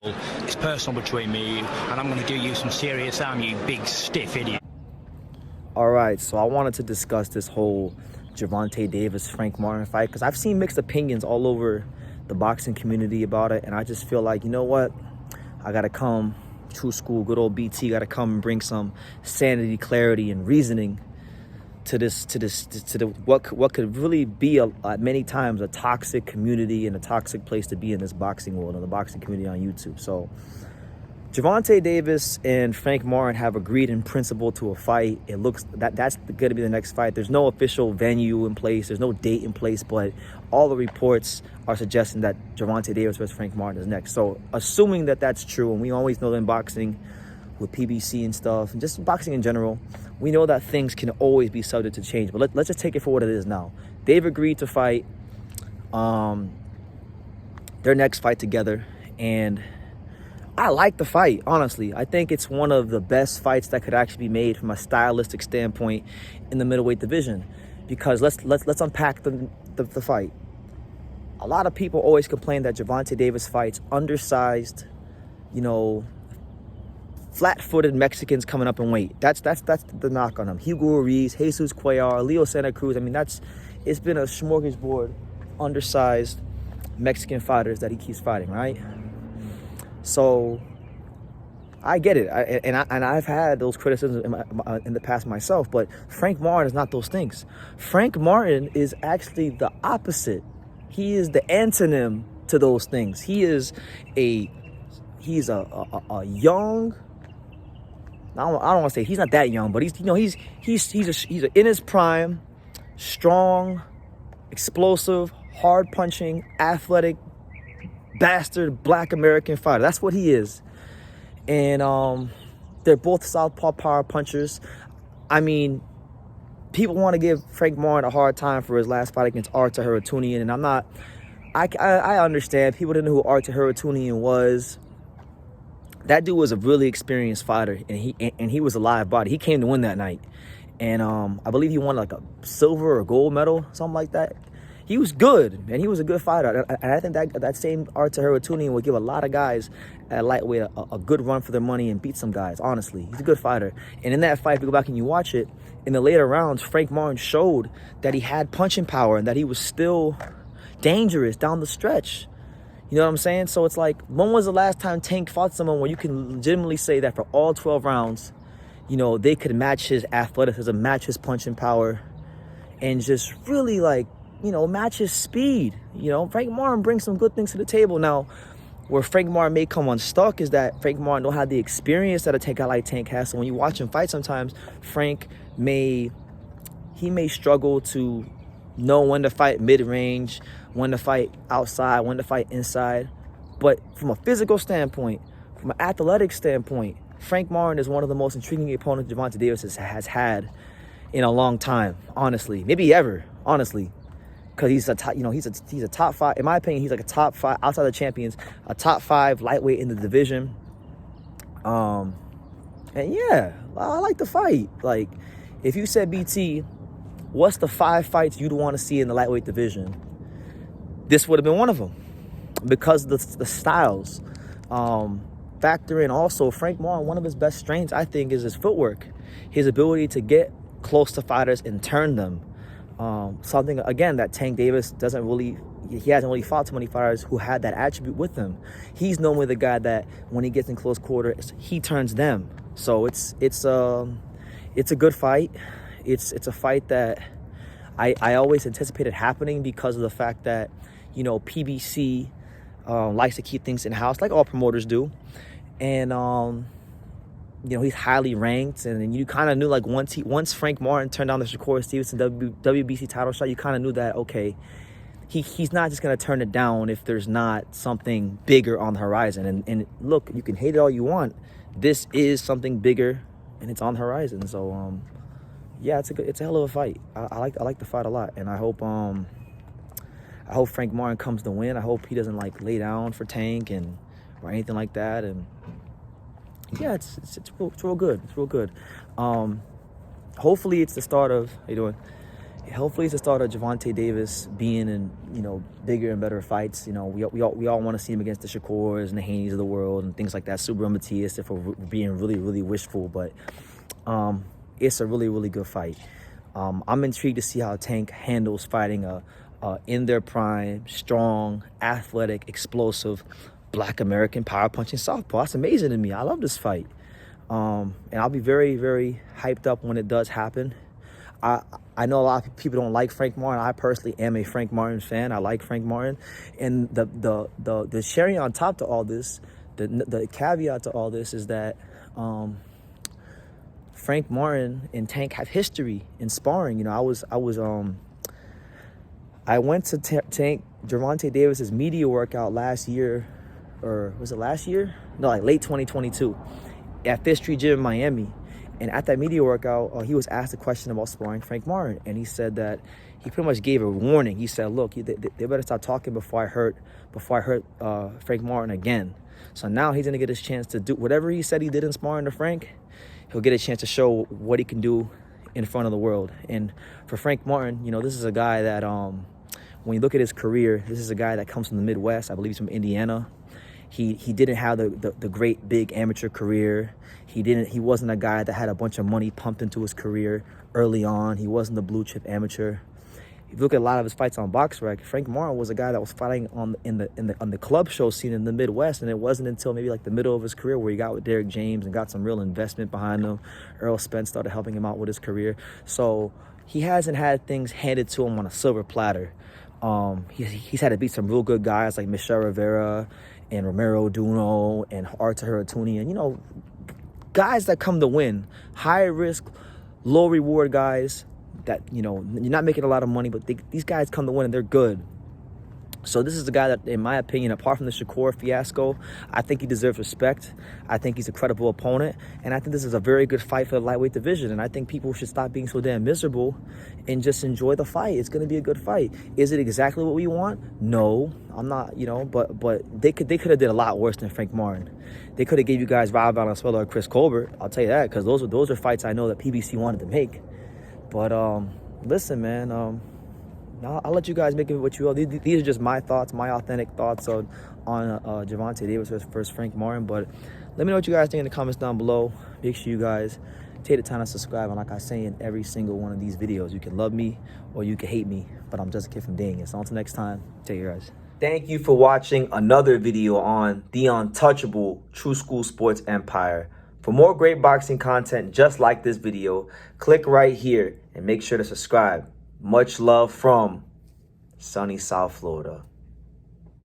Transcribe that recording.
It's personal between me and you, and I'm going to do you some serious harm, you big stiff idiot. All right, so I wanted to discuss this whole Gervonta Davis, Frank Martin fight because I've seen mixed opinions all over the boxing community about it, and I just feel like, you know what? I got to come, true school, good old BT, got to come and bring some sanity, clarity, and reasoning to what could really be many times a toxic community and a toxic place to be in this boxing world and the boxing community on YouTube. So Gervonta Davis and Frank Martin have agreed in principle to a fight. It looks that's going to be the next fight. There's no official venue in place. There's no date in place, but all the reports are suggesting that Gervonta Davis versus Frank Martin is next. So assuming that that's true, and we always know that in boxing with PBC and stuff, and just boxing in general, we know that things can always be subject to change. But let's just take it for what it is now. They've agreed to fight their next fight together, and I like the fight, honestly. I think it's one of the best fights that could actually be made from a stylistic standpoint in the middleweight division. Because let's unpack the fight. A lot of people always complain that Gervonta Davis fights undersized, flat-footed Mexicans coming up in weight. That's the knock on him. Hugo Ruiz, Jesus Cuellar, Leo Santa Cruz. I mean, it's been a smorgasbord, undersized Mexican fighters that he keeps fighting, right? So I get it, and I've had those criticisms in the past myself, but Frank Martin is not those things. Frank Martin is actually the opposite. He is the antonym to those things. He's a young, I don't want to say he's not that young, but he's in his prime, strong, explosive, hard punching, athletic bastard black American fighter. That's what he is. And they're both Southpaw Power punchers. I mean, people want to give Frank Martin a hard time for his last fight against Artur Harutunian, and I understand. People didn't know who Artur Harutunian was. That dude was a really experienced fighter, and he was a live body. He came to win that night, and I believe he won like a silver or gold medal, something like that. He was good, and he was a good fighter. And I think that same Artur Harutunian would give a lot of guys at lightweight a good run for their money and beat some guys, honestly. He's a good fighter. And in that fight, if you go back and you watch it, in the later rounds, Frank Martin showed that he had punching power and that he was still dangerous down the stretch. You know what I'm saying? So it's like, when was the last time Tank fought someone where you can legitimately say that for all 12 rounds, they could match his athleticism, match his punching power, and just really match his speed. Frank Martin brings some good things to the table. Now, where Frank Martin may come unstuck is that Frank Martin don't have the experience that a guy like Tank has. So when you watch him fight sometimes, Frank may struggle to know when to fight mid-range, when to fight outside, when to fight inside. But from a physical standpoint, from an athletic standpoint, Frank Martin is one of the most intriguing opponents Gervonta Davis has had in a long time, honestly. Maybe ever, honestly. Because he's a top five, in my opinion, he's like a top five, outside the champions, a top five lightweight in the division. And yeah, I like the fight. Like, if you said, BT, what's the 5 fights you'd want to see in the lightweight division? This would have been one of them. Because of the styles. Factor in also, Frank Martin, one of his best strengths, I think, is his footwork. His ability to get close to fighters and turn them. Something, again, that Tank Davis he hasn't really fought too many fighters who had that attribute with him. He's normally the guy that when he gets in close quarters, he turns them. So it's a good fight. It's a fight that I always anticipated happening because of the fact that, PBC likes to keep things in-house, like all promoters do. And, he's highly ranked, and you kind of knew, like, once Frank Martin turned down the Shakur Stevenson WBC title shot, you kind of knew that, okay, he's not just going to turn it down if there's not something bigger on the horizon. And look, you can hate it all you want. This is something bigger, and it's on the horizon. So, yeah, it's a hell of a fight. I like the fight a lot, and I hope Frank Martin comes to win. I hope he doesn't lay down for Tank or anything like that. And yeah, it's real good. It's real good. Hopefully it's the start of, how you doing? hopefully it's the start of Gervonta Davis being in, you know, bigger and better fights. You know, we all want to see him against the Shakurs and the Haneys of the world and things like that. Super Matias, if we're being really, really wishful, but it's a really, really good fight. I'm intrigued to see how Tank handles fighting a in their prime, strong, athletic, explosive, Black American power punching southpaw. That's amazing to me. I love this fight. And I'll be very, very hyped up when it does happen. I know a lot of people don't like Frank Martin. I personally am a Frank Martin fan. I like Frank Martin. And the cherry on top to all this, the caveat to all this is that Frank Martin and Tank have history in sparring. You know, I went to Tank Gervonta Davis's media workout last year, or was it last year? No, like late 2022 at Fifth Street Gym in Miami. And at that media workout, he was asked a question about sparring Frank Martin. And he said that he pretty much gave a warning. He said, look, they better stop talking before I hurt Frank Martin again. So now he's going to get his chance to do whatever he said he did in sparring to Frank. He'll get a chance to show what he can do in front of the world. And for Frank Martin, you know, this is a guy that, when you look at his career, this is a guy that comes from the Midwest. I believe he's from Indiana. He didn't have the great big amateur career. He wasn't a guy that had a bunch of money pumped into his career early on. He wasn't the blue chip amateur. If you look at a lot of his fights on BoxRec, Frank Martin was a guy that was fighting on the club show scene in the Midwest, and it wasn't until maybe like the middle of his career where he got with Derek James and got some real investment behind him. Earl Spence started helping him out with his career. So he hasn't had things handed to him on a silver platter. He's had to beat some real good guys like Michelle Rivera and Romero Duno and Artur Haratuni, and, you know, guys that come to win. High risk, low reward guys that, you know, you're not making a lot of money, but these guys come to win and they're good. So this is a guy that, in my opinion, apart from the Shakur fiasco, I think he deserves respect. I think he's a credible opponent. And I think this is a very good fight for the lightweight division. And I think people should stop being so damn miserable and just enjoy the fight. It's going to be a good fight. Is it exactly what we want? No, I'm not, you know, but they could have did a lot worse than Frank Martin. They could have gave you guys Rob Valenzuela or Chris Colbert. I'll tell you that, because those are fights I know that PBC wanted to make. But listen, man, I'll let you guys make it what you will. These are just my thoughts, my authentic thoughts on Gervonta Davis versus Frank Martin. But let me know what you guys think in the comments down below. Make sure you guys take the time to subscribe. And like I say in every single one of these videos, you can love me or you can hate me, but I'm just a kid from Dang. So until next time, take care, guys. Thank you for watching another video on the untouchable True School Sports Empire. For more great boxing content just like this video, click right here and make sure to subscribe. Much love from sunny South Florida.